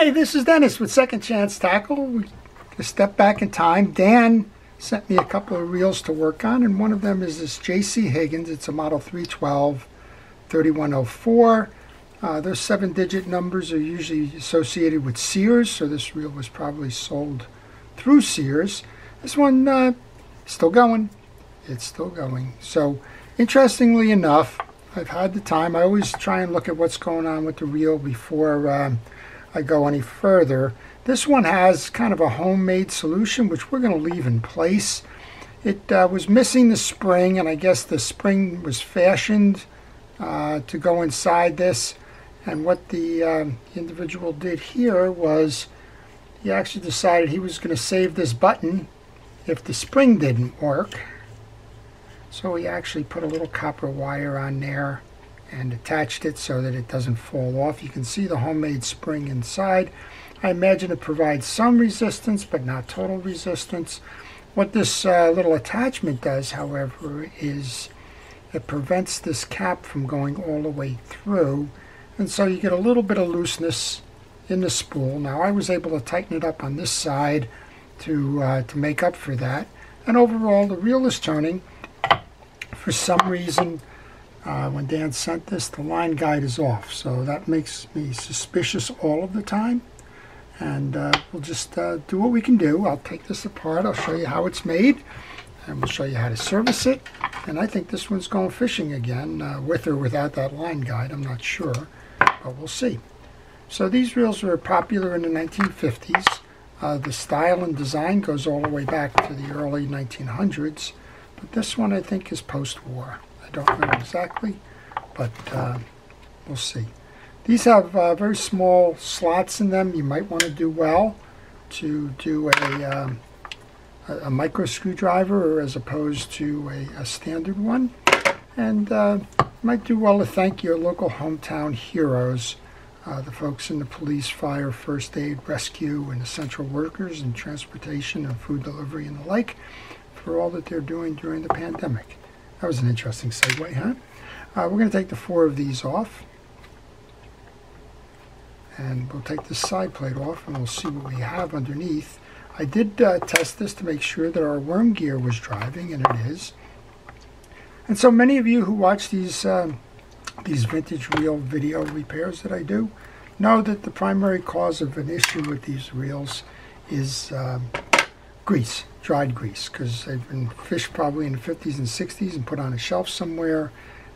Hi, this is Dennis with Second Chance Tackle. A step back in time. Dan sent me a couple of reels to work on, and one of them is this JC Higgins. It's a model 312 3104. Those 7-digit numbers are usually associated with Sears, so this reel was probably sold through Sears. This one still going. It's still going. So interestingly enough, I've had the time. I always try and look at what's going on with the reel before I go any further. This one has kind of a homemade solution, which we're going to leave in place. It was missing the spring, and I guess the spring was fashioned to go inside this. And what the individual did here was he actually decided he was going to save this button if the spring didn't work. So he actually put a little copper wire on there and attached it so that it doesn't fall off. You can see the homemade spring inside. I imagine it provides some resistance, but not total resistance. What this little attachment does, however, is it prevents this cap from going all the way through, and so you get a little bit of looseness in the spool. Now I was able to tighten it up on this side to make up for that, and overall the reel is turning. For some reason, when Dan sent this, the line guide is off, so that makes me suspicious all of the time. And we'll just do what we can do. I'll take this apart, I'll show you how it's made, and we'll show you how to service it. And I think this one's going fishing again, with or without that line guide, I'm not sure, but we'll see. So these reels were popular in the 1950s. The style and design goes all the way back to the early 1900s, but this one I think is post-war. I don't know exactly, but we'll see. These have very small slots in them. You might want to do well to do a micro screwdriver as opposed to a standard one. And you might do well to thank your local hometown heroes, the folks in the police, fire, first aid, rescue, and essential workers in transportation and food delivery and the like, for all that they're doing during the pandemic. That was an interesting segue, huh? We're going to take the 4 of these off. And we'll take the side plate off and we'll see what we have underneath. I did test this to make sure that our worm gear was driving, and it is. And so many of you who watch these vintage reel video repairs that I do know that the primary cause of an issue with these reels is grease, dried grease, because they've been fished probably in the 50s and 60s and put on a shelf somewhere,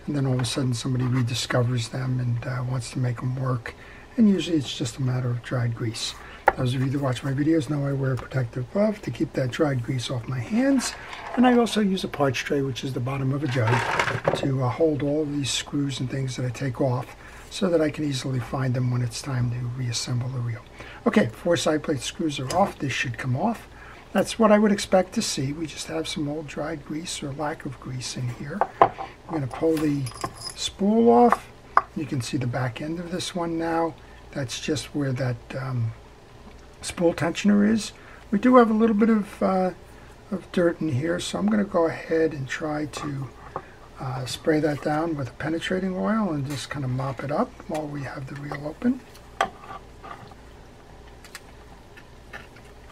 and then all of a sudden somebody rediscovers them and wants to make them work. And usually it's just a matter of dried grease. Those of you that watch my videos know I wear a protective glove to keep that dried grease off my hands. And I also use a parts tray, which is the bottom of a jug, to hold all of these screws and things that I take off so that I can easily find them when it's time to reassemble the reel. Okay, 4 side plate screws are off. This should come off. That's what I would expect to see. We just have some old dried grease or lack of grease in here. I'm going to pull the spool off. You can see the back end of this one now. That's just where that spool tensioner is. We do have a little bit of dirt in here, so I'm going to go ahead and try to spray that down with a penetrating oil and just kind of mop it up while we have the reel open.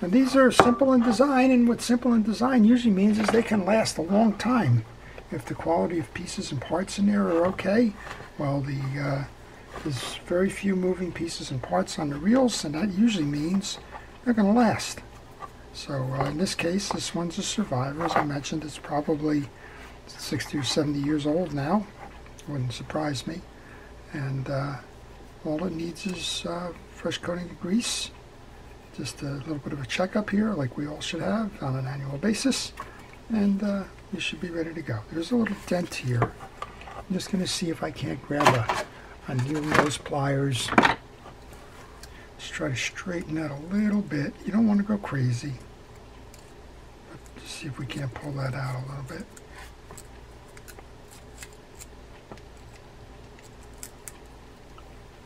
And these are simple in design, and what simple in design usually means is they can last a long time. If the quality of pieces and parts in there are okay, well, there's very few moving pieces and parts on the reels, and that usually means they're going to last. So in this case, this one's a survivor. As I mentioned, it's probably 60 or 70 years old now. Wouldn't surprise me. And all it needs is fresh coating of grease. Just a little bit of a checkup here, like we all should have on an annual basis. And you should be ready to go. There's a little dent here. I'm just going to see if I can't grab a needle nose pliers. Just try to straighten that a little bit. You don't want to go crazy. But just see if we can't pull that out a little bit.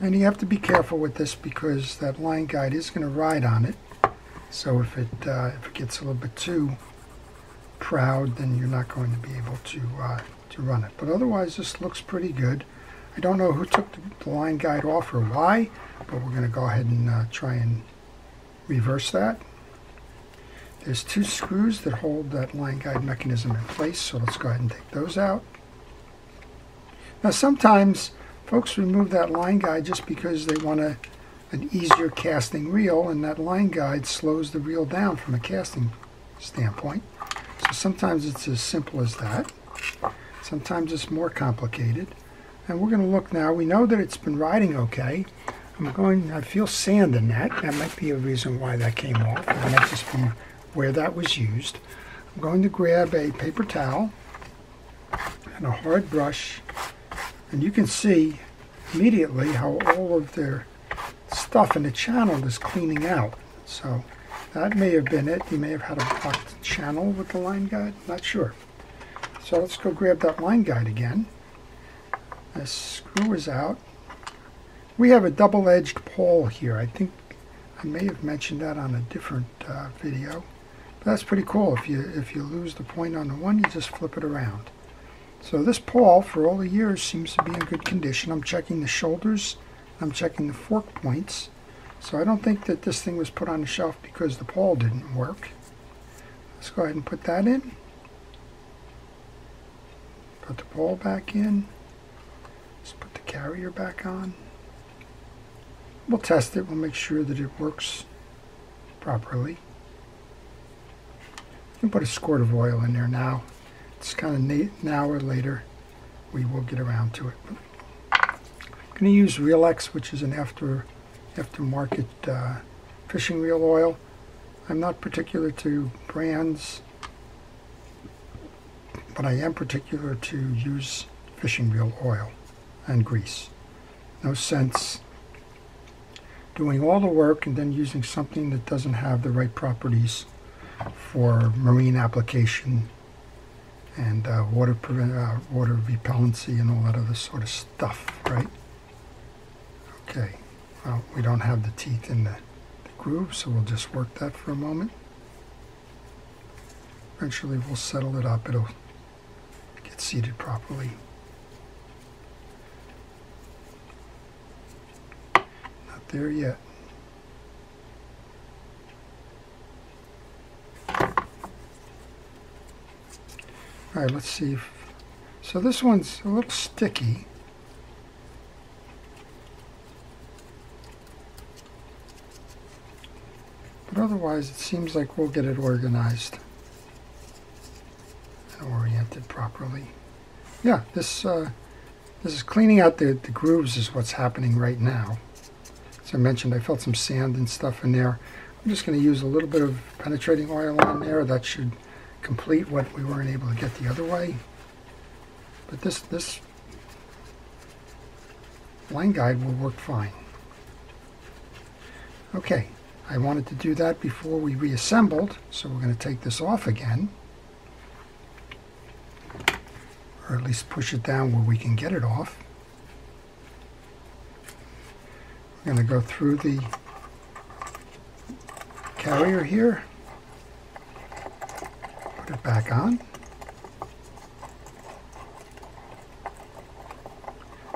And you have to be careful with this because that line guide is going to ride on it. So if it gets a little bit too proud, then you're not going to be able to run it. But otherwise, this looks pretty good. I don't know who took the line guide off or why, but we're going to go ahead and try and reverse that. There's 2 screws that hold that line guide mechanism in place, so let's go ahead and take those out. Now sometimes folks remove that line guide just because they want an easier casting reel, and that line guide slows the reel down from a casting standpoint. So sometimes it's as simple as that. Sometimes it's more complicated. And we're going to look now. We know that it's been riding okay. I feel sand in that. That might be a reason why that came off. It might just be where that was used. I'm going to grab a paper towel and a hard brush, and you can see immediately how all of their stuff in the channel is cleaning out. So that may have been it. You may have had a blocked channel with the line guide. Not sure. So let's go grab that line guide again. This screw is out. We have a double-edged pole here. I think I may have mentioned that on a different video. But that's pretty cool. If you lose the point on the one, you just flip it around. So this pawl, for all the years, seems to be in good condition. I'm checking the shoulders. I'm checking the fork points. So I don't think that this thing was put on the shelf because the pawl didn't work. Let's go ahead and put that in. Put the pawl back in. Let's put the carrier back on. We'll test it. We'll make sure that it works properly. You can put a squirt of oil in there now. It's kind of now or later we will get around to it. I'm going to use Reel X, which is an aftermarket fishing reel oil. I'm not particular to brands, but I am particular to use fishing reel oil and grease. No sense doing all the work and then using something that doesn't have the right properties for marine application and water repellency and all that other sort of stuff, right? Okay, well, we don't have the teeth in the groove, so we'll just work that for a moment. Eventually we'll settle it up. It'll get seated properly. Not there yet. All right, let's see if, so this one's a little sticky. But otherwise it seems like we'll get it organized and oriented properly. Yeah, this is cleaning out the grooves is what's happening right now. As I mentioned, I felt some sand and stuff in there. I'm just going to use a little bit of penetrating oil on there. That should complete what we weren't able to get the other way. But this line guide will work fine. Okay, I wanted to do that before we reassembled, so we're going to take this off again, or at least push it down where we can get it off. We're going to go through the carrier here, put it back on,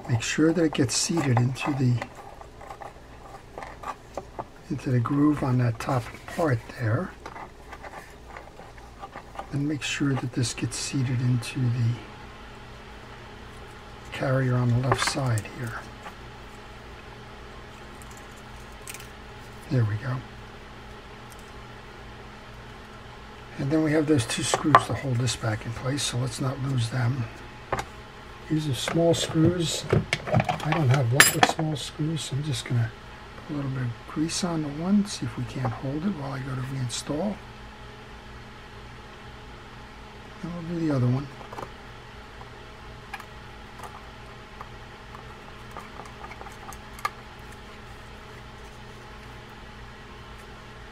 make sure that it gets seated into the groove on that top part there, and make sure that this gets seated into the carrier on the left side here. There we go. And then we have those 2 screws to hold this back in place, so let's not lose them. These are small screws. I don't have luck with small screws, so I'm just going to put a little bit of grease on the one, see if we can't hold it while I go to reinstall. And we'll do the other one.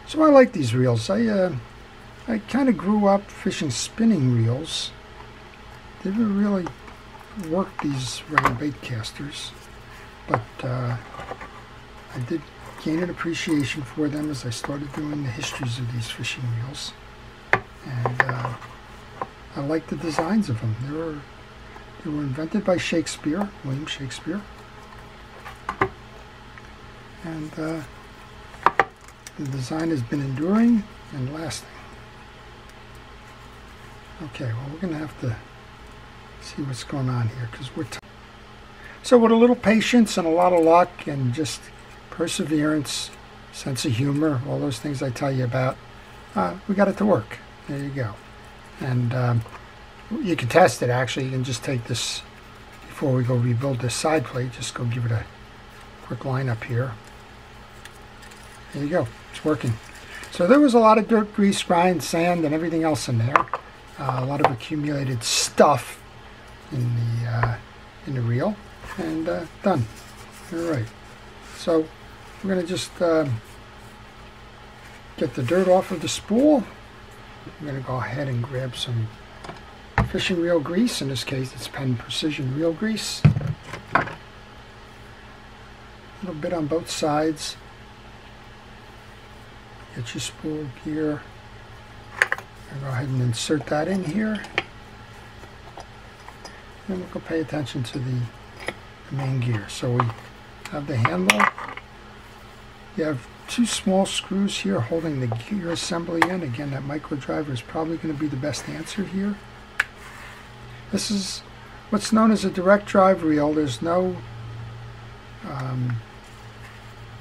So I like these reels. I kind of grew up fishing spinning reels. Never really worked these round bait casters, but I did gain an appreciation for them as I started doing the histories of these fishing reels, and I like the designs of them. They were invented by Shakespeare, William Shakespeare. And the design has been enduring and lasting. Okay, well, we're going to have to see what's going on here because we're so with a little patience and a lot of luck and just perseverance, sense of humor, all those things I tell you about, we got it to work. There you go. And you can test it, actually. You can just take this, before we go rebuild this side plate, just go give it a quick line up here. There you go. It's working. So there was a lot of dirt, grease, grind, sand, and everything else in there. A lot of accumulated stuff in the reel, and done. All right. So we're going to just get the dirt off of the spool. I'm going to go ahead and grab some fishing reel grease. In this case, it's Penn Precision reel grease. A little bit on both sides. Get your spool gear. I'll go ahead and insert that in here. And we'll go pay attention to the main gear. So we have the handle. You have two small screws here holding the gear assembly in. Again, that micro driver is probably going to be the best answer here. This is what's known as a direct drive reel. There's no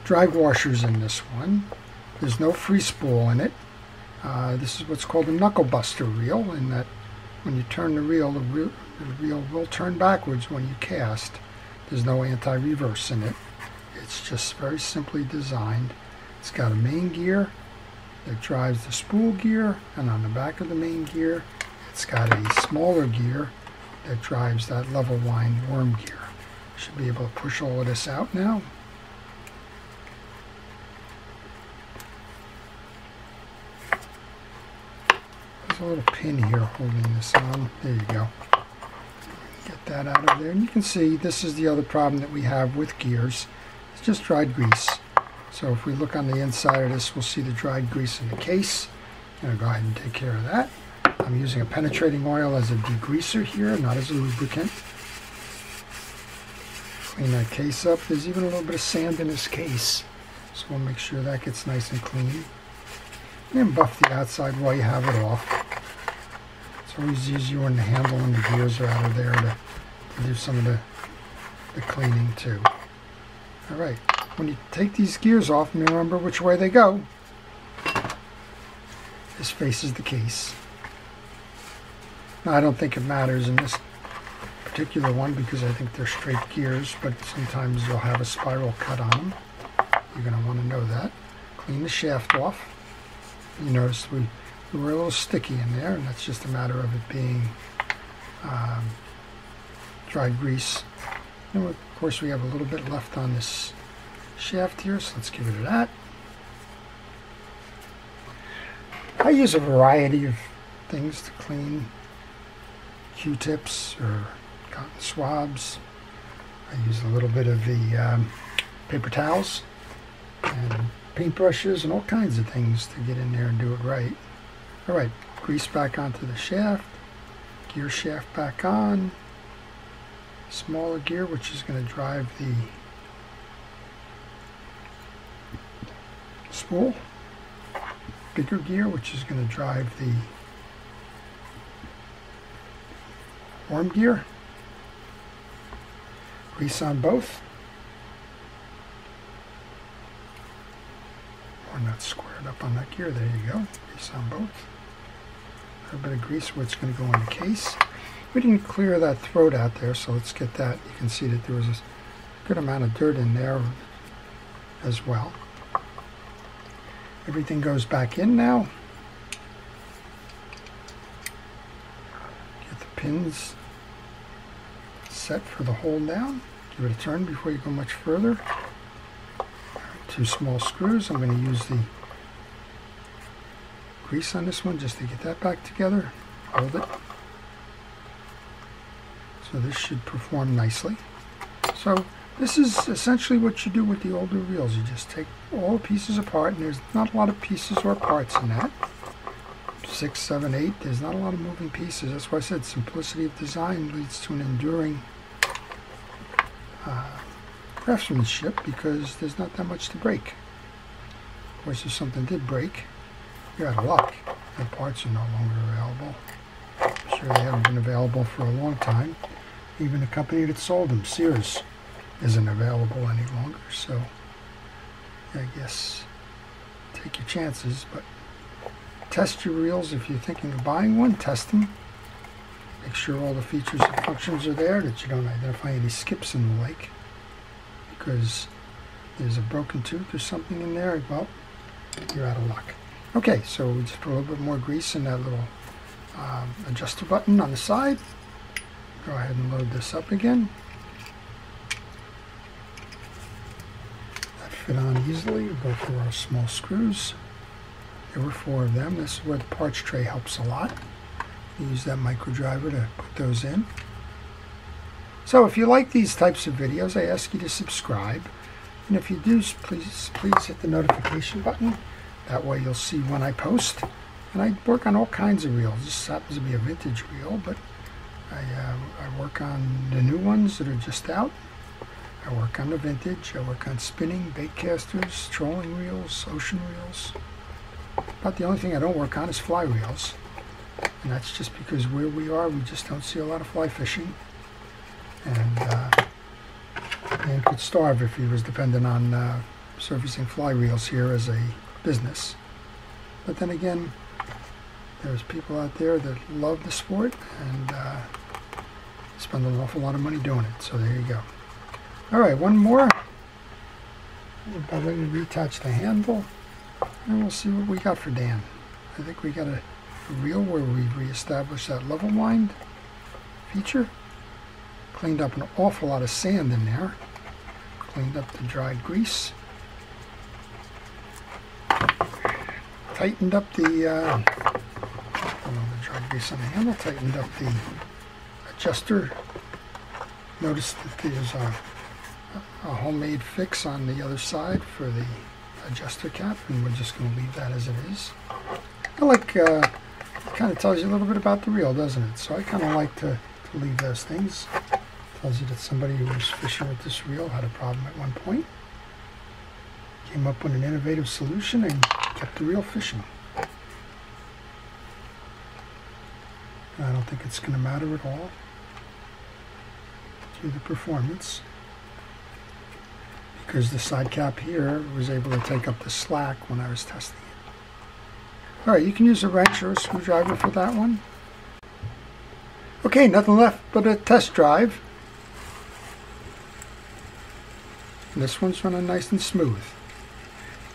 drag washers in this one. There's no free spool in it. This is what's called a knuckle buster reel, in that when you turn the reel will turn backwards when you cast. There's no anti-reverse in it. It's just very simply designed. It's got a main gear that drives the spool gear, and on the back of the main gear, it's got a smaller gear that drives that level line worm gear. Should be able to push all of this out now. There's a little pin here holding this on. There you go. Get that out of there. And you can see this is the other problem that we have with gears. It's just dried grease. So if we look on the inside of this, we'll see the dried grease in the case. I'm going to go ahead and take care of that. I'm using a penetrating oil as a degreaser here, not as a lubricant. Clean that case up. There's even a little bit of sand in this case, so we'll make sure that gets nice and clean. And then buff the outside while you have it off. It's always easier when the handle and the gears are out of there to do some of the cleaning too. All right, when you take these gears off, remember which way they go. This faces the case. Now, I don't think it matters in this particular one because I think they're straight gears, but sometimes you'll have a spiral cut on them. You're going to want to know that. Clean the shaft off. You notice we were a little sticky in there, and that's just a matter of it being dried grease. And of course, we have a little bit left on this shaft here, so let's get rid of that. I use a variety of things to clean. Q-tips or cotton swabs. I use a little bit of the paper towels and paintbrushes and all kinds of things to get in there and do it right. All right, grease back onto the shaft, gear shaft back on, smaller gear which is going to drive the spool, bigger gear which is going to drive the worm gear. Grease on both. Or not squared up on that gear. There you go. Grease on both. A bit of grease where it's going to go in the case. We didn't clear that throat out there, so let's get that. You can see that there was a good amount of dirt in there as well. Everything goes back in now. Get the pins set for the hold down. Give it a turn before you go much further. Two small screws. I'm going to use the grease on this one just to get that back together. Hold it. So this should perform nicely. So this is essentially what you do with the older reels. You just take all the pieces apart, and there's not a lot of pieces or parts in that. 6, 7, 8. There's not a lot of moving pieces. That's why I said simplicity of design leads to an enduring craftsmanship, because there's not that much to break. Of course, if something did break, you're out of luck. The parts are no longer available. I'm sure they haven't been available for a long time. Even the company that sold them, Sears, isn't available any longer. So I guess take your chances, but test your reels. If you're thinking of buying one, test them. Make sure all the features and functions are there, that you don't identify any skips in the lake, because there's a broken tooth or something in there, well, you're out of luck. Okay, so we just put a little bit more grease in that little adjuster button on the side. Go ahead and load this up again. That fit on easily. We'll go through our small screws. There were 4 of them. This is where the parts tray helps a lot. You use that micro driver to put those in. So if you like these types of videos, I ask you to subscribe. And if you do, please hit the notification button. That way you'll see when I post. And I work on all kinds of reels. This happens to be a vintage reel, but I work on the new ones that are just out. I work on the vintage. I work on spinning, bait casters, trolling reels, ocean reels. About the only thing I don't work on is fly reels. And that's just because where we are, we just don't see a lot of fly fishing. And man could starve if he was dependent on servicing fly reels here as a business. But then again, there's people out there that love the sport and spend an awful lot of money doing it. So there you go. All right, one more. We're about ready to reattach the handle, and we'll see what we got for Dan. I think we got a reel where we reestablished that level wind feature. Cleaned up an awful lot of sand in there. Cleaned up the dried grease. Tightened up the dried grease on the handle. Tightened up the adjuster. Notice that there's a homemade fix on the other side for the adjuster cap, and we're just going to leave that as it is. I like, it kind of tells you a little bit about the reel, doesn't it? So I kind of like to leave those things. Tells you that somebody who was fishing with this reel had a problem at one point, came up with an innovative solution, and kept the reel fishing. And I don't think it's going to matter at all to the performance, because the side cap here was able to take up the slack when I was testing it. Alright, you can use a wrench or a screwdriver for that one. Okay, nothing left but a test drive. And this one's running nice and smooth.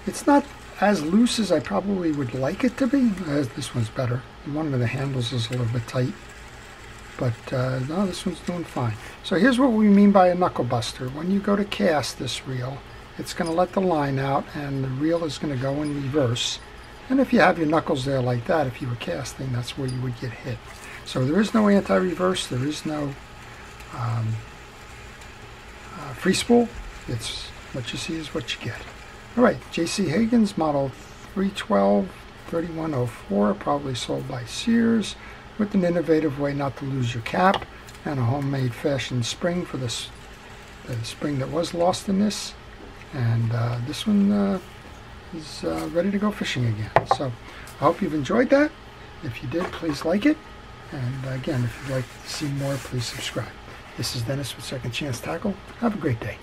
It's not as loose as I probably would like it to be. This one's better. One of the handles is a little bit tight. But no, this one's doing fine. So here's what we mean by a knuckle buster. When you go to cast this reel, it's going to let the line out and the reel is going to go in reverse. And if you have your knuckles there like that, if you were casting, that's where you would get hit. So there is no anti-reverse. There is no free spool. It's what you see is what you get. All right, JC Higgins, model 312-3104, probably sold by Sears, with an innovative way not to lose your cap, and a homemade fashion spring for the spring that was lost in this. And this one is ready to go fishing again. So I hope you've enjoyed that. If you did, please like it. And again, if you'd like to see more, please subscribe. This is Dennis with Second Chance Tackle. Have a great day.